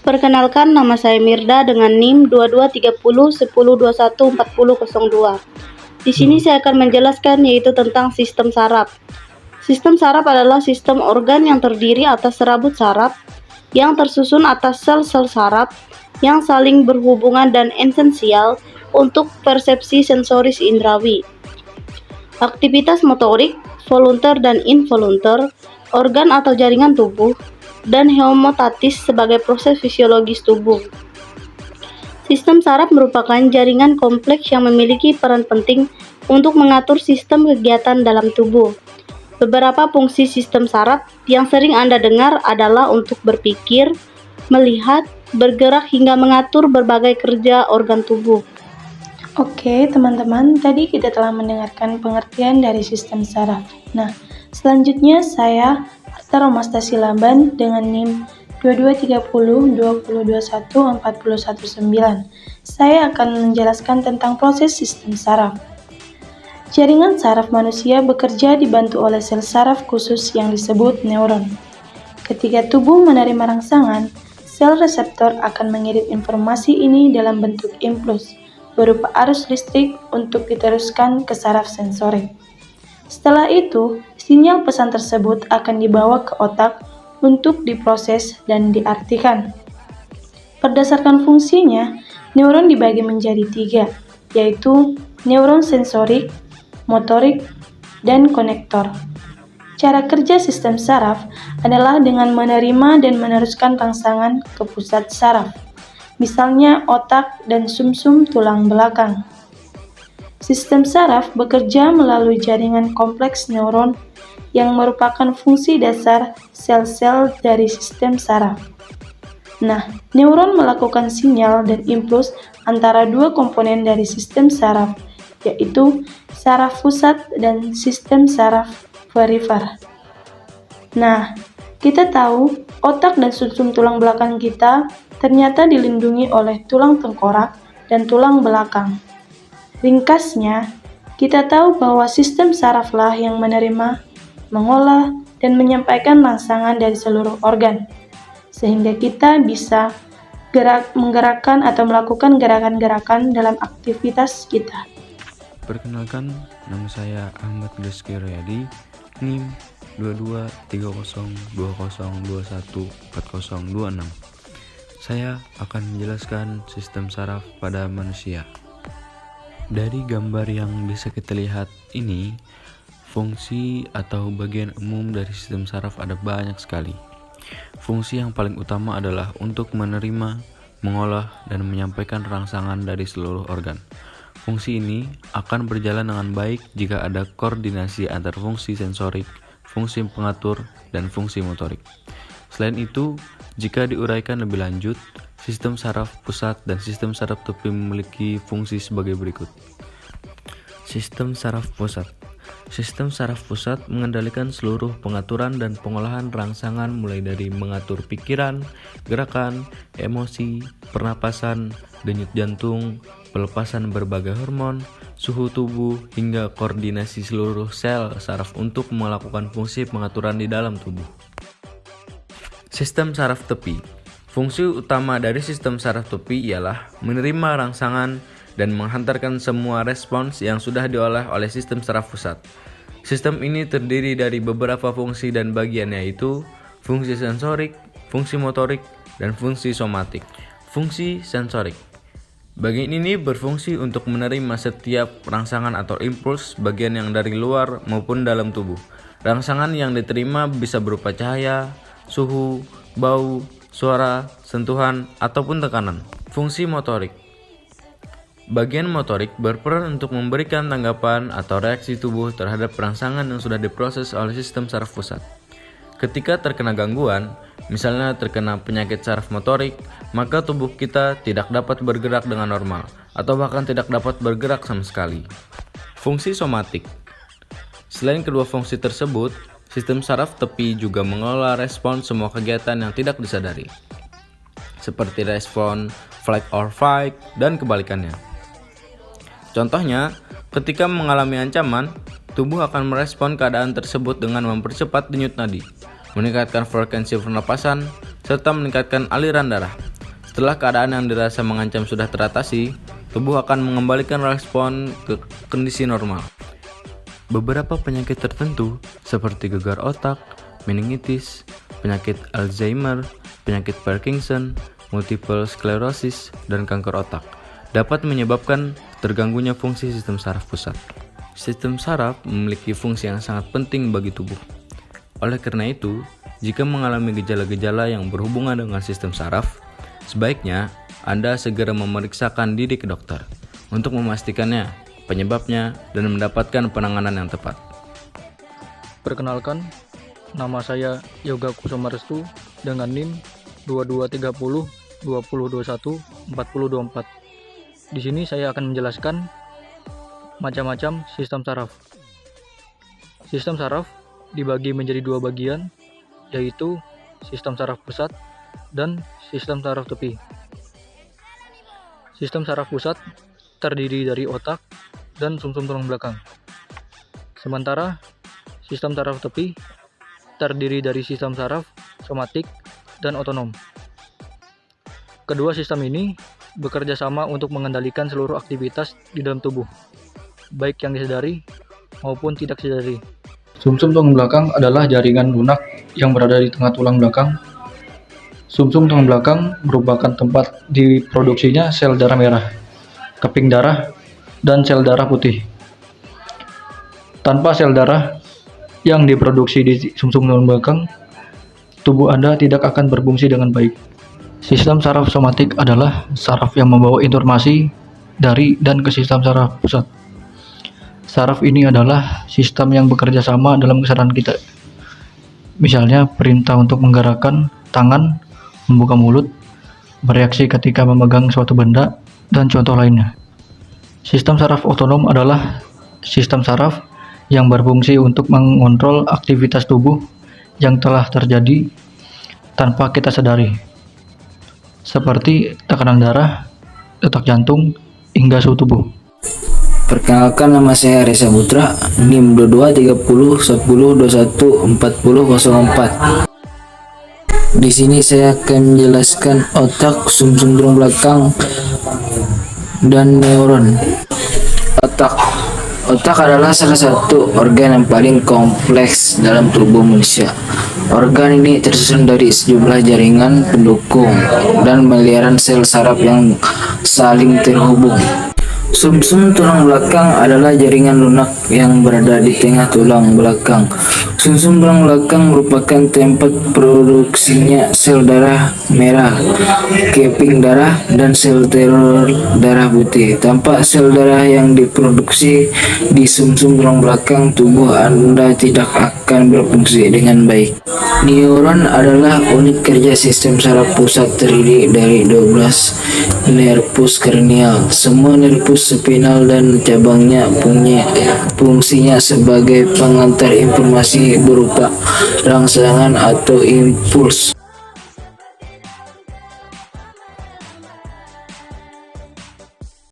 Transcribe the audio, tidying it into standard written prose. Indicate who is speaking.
Speaker 1: Perkenalkan, nama saya Mirda dengan NIM 223010214002. Di sini saya akan menjelaskan yaitu tentang sistem saraf. Sistem saraf adalah sistem organ yang terdiri atas serabut saraf yang tersusun atas sel-sel saraf yang saling berhubungan dan esensial untuk persepsi sensoris indrawi. Aktivitas motorik, volunter dan involunter, organ atau jaringan tubuh, dan homeostatis sebagai proses fisiologis tubuh. Sistem saraf merupakan jaringan kompleks yang memiliki peran penting untuk mengatur sistem kegiatan dalam tubuh. Beberapa fungsi sistem saraf yang sering Anda dengar adalah untuk berpikir, melihat, bergerak hingga mengatur berbagai kerja organ tubuh.
Speaker 2: Oke, teman-teman, tadi kita telah mendengarkan pengertian dari sistem saraf. Nah, selanjutnya saya Arta Romastasi Laban dengan NIM 223020214119. Saya akan menjelaskan tentang proses sistem saraf. Jaringan saraf manusia bekerja dibantu oleh sel saraf khusus yang disebut neuron. Ketika tubuh menerima rangsangan, sel reseptor akan mengirim informasi ini dalam bentuk impuls berupa arus listrik untuk diteruskan ke saraf sensorik. Setelah itu, sinyal pesan tersebut akan dibawa ke otak untuk diproses dan diartikan. Berdasarkan fungsinya, neuron dibagi menjadi 3, yaitu neuron sensorik, motorik, dan konektor. Cara kerja sistem saraf adalah dengan menerima dan meneruskan rangsangan ke pusat saraf, misalnya otak dan sumsum tulang belakang. Sistem saraf bekerja melalui jaringan kompleks neuron yang merupakan fungsi dasar sel-sel dari sistem saraf. Nah, neuron melakukan sinyal dan impuls antara dua komponen dari sistem saraf, yaitu saraf pusat dan sistem saraf perifer. Nah, kita tahu otak dan sumsum tulang belakang kita ternyata dilindungi oleh tulang tengkorak dan tulang belakang. Ringkasnya, kita tahu bahwa sistem saraflah yang menerima, mengolah, dan menyampaikan rangsangan dari seluruh organ, sehingga kita bisa menggerakkan atau melakukan gerakan-gerakan dalam aktivitas kita.
Speaker 3: Perkenalkan, nama saya Ahmad Rizky Riyadi, NIM 223020214026. Saya akan menjelaskan sistem saraf pada manusia. Dari gambar yang bisa kita lihat ini, fungsi atau bagian umum dari sistem saraf ada banyak sekali. Fungsi yang paling utama adalah untuk menerima, mengolah, dan menyampaikan rangsangan dari seluruh organ. Fungsi ini akan berjalan dengan baik jika ada koordinasi antar fungsi sensorik, fungsi pengatur, dan fungsi motorik. Selain itu, jika diuraikan lebih lanjut, sistem saraf pusat dan sistem saraf tepi memiliki fungsi sebagai berikut. Sistem saraf pusat. Sistem saraf pusat mengendalikan seluruh pengaturan dan pengolahan rangsangan mulai dari mengatur pikiran, gerakan, emosi, pernapasan, denyut jantung, pelepasan berbagai hormon, suhu tubuh, hingga koordinasi seluruh sel saraf untuk melakukan fungsi pengaturan di dalam tubuh. Sistem saraf tepi. Fungsi utama dari sistem saraf tepi ialah menerima rangsangan dan menghantarkan semua respons yang sudah diolah oleh sistem saraf pusat. Sistem ini terdiri dari beberapa fungsi dan bagian, yaitu fungsi sensorik, fungsi motorik, dan fungsi somatik. Fungsi sensorik. Bagian ini berfungsi untuk menerima setiap rangsangan atau impuls bagian yang dari luar maupun dalam tubuh. Rangsangan yang diterima bisa berupa cahaya, suhu, bau, suara, sentuhan, ataupun tekanan. Fungsi motorik. Bagian motorik berperan untuk memberikan tanggapan atau reaksi tubuh terhadap rangsangan yang sudah diproses oleh sistem saraf pusat. Ketika terkena gangguan, misalnya terkena penyakit saraf motorik, maka tubuh kita tidak dapat bergerak dengan normal, atau bahkan tidak dapat bergerak sama sekali. Fungsi somatik. Selain kedua fungsi tersebut, sistem saraf tepi juga mengelola respon semua kegiatan yang tidak disadari, seperti respon flight or fight dan kebalikannya. Contohnya, ketika mengalami ancaman, tubuh akan merespon keadaan tersebut dengan mempercepat denyut nadi, meningkatkan frekuensi pernapasan, serta meningkatkan aliran darah. Setelah keadaan yang dirasa mengancam sudah teratasi, tubuh akan mengembalikan respon ke kondisi normal. Beberapa penyakit tertentu seperti gegar otak, meningitis, penyakit Alzheimer, penyakit Parkinson, multiple sclerosis, dan kanker otak dapat menyebabkan terganggunya fungsi sistem saraf pusat. Sistem saraf memiliki fungsi yang sangat penting bagi tubuh. Oleh karena itu, jika mengalami gejala-gejala yang berhubungan dengan sistem saraf, sebaiknya Anda segera memeriksakan diri ke dokter untuk memastikannya, penyebabnya, dan mendapatkan penanganan yang tepat.
Speaker 4: Perkenalkan, nama saya Yoga Kusumarestu dengan NIM 2230 2021 4024. Di sini saya akan menjelaskan macam-macam sistem saraf. Sistem saraf dibagi menjadi dua bagian, yaitu sistem saraf pusat dan sistem saraf tepi. Sistem saraf pusat terdiri dari otak dan sumsum tulang belakang. Sementara sistem saraf tepi terdiri dari sistem saraf somatik dan otonom. Kedua sistem ini bekerja sama untuk mengendalikan seluruh aktivitas di dalam tubuh, baik yang disadari maupun tidak disadari.
Speaker 5: Sumsum tulang belakang adalah jaringan lunak yang berada di tengah tulang belakang. Sumsum tulang belakang merupakan tempat diproduksinya sel darah merah, keping darah, dan sel darah putih. Tanpa sel darah yang diproduksi di sumsum tulang belakang, tubuh Anda tidak akan berfungsi dengan baik. Sistem saraf somatik adalah saraf yang membawa informasi dari dan ke sistem saraf pusat. Saraf ini adalah sistem yang bekerja sama dalam kesadaran kita. Misalnya perintah untuk menggerakkan tangan, membuka mulut, bereaksi ketika memegang suatu benda, dan contoh lainnya. Sistem saraf otonom adalah sistem saraf yang berfungsi untuk mengontrol aktivitas tubuh yang telah terjadi tanpa kita sadari, seperti tekanan darah, detak jantung, hingga suhu tubuh.
Speaker 6: Perkenalkan, nama saya Reza Putra, NIM 2230 10 21 40 04. Di sini saya akan menjelaskan otak, sumsum tulang belakang, dan neuron. Otak adalah salah satu organ yang paling kompleks dalam tubuh manusia. Organ ini tersusun dari sejumlah jaringan pendukung dan miliaran sel saraf yang saling terhubung. Sumsum tulang belakang adalah jaringan lunak yang berada di tengah tulang belakang. Sumsum tulang belakang merupakan tempat produksinya sel darah merah, keping darah, dan sel telur darah putih. Tanpa sel darah yang diproduksi di sumsum tulang belakang, tubuh Anda tidak akan berfungsi dengan baik. Neuron adalah unit kerja sistem saraf pusat terdiri dari 12 nervus cranial. Semua nervus spinal dan cabangnya punya fungsinya sebagai pengantar informasi berupa rangsangan atau impuls